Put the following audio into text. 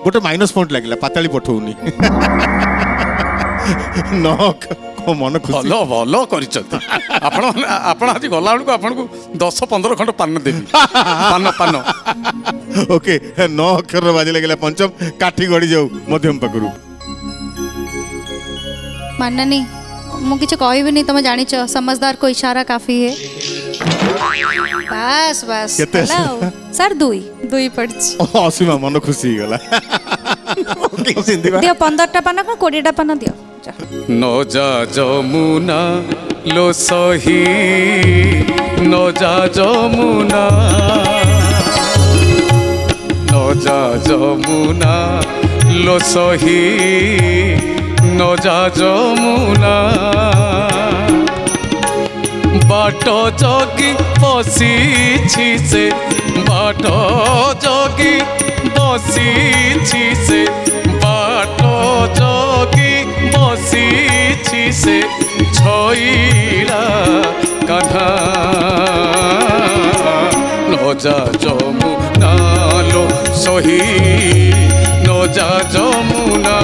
गोटे minus point लगे पाताली पठौनी न मन खुशी भल भल कर आज गला बेलू आपन को 10-15 खंड पान देवी पान पान ओके 9 अक्षर बाजी लगे पंचम काठी गड़ी जाऊ मध्यम पाखु माननी मुझे किसी कहबी नहीं तुम जानी समझदार को इशारा काफी है बस बस सर दुई पड़ी असीमा मन खुशी गला दियो 15टा पान को 20टा पान दियो न जा जमुना लो सही न जा जमुना न जा जमुना लो सही न जा जमुना बाट जगी बसी से बाट जगी बसी से बाट जगी बसी से छईला कान्हा न जा जमुना लो सही न जा जमुना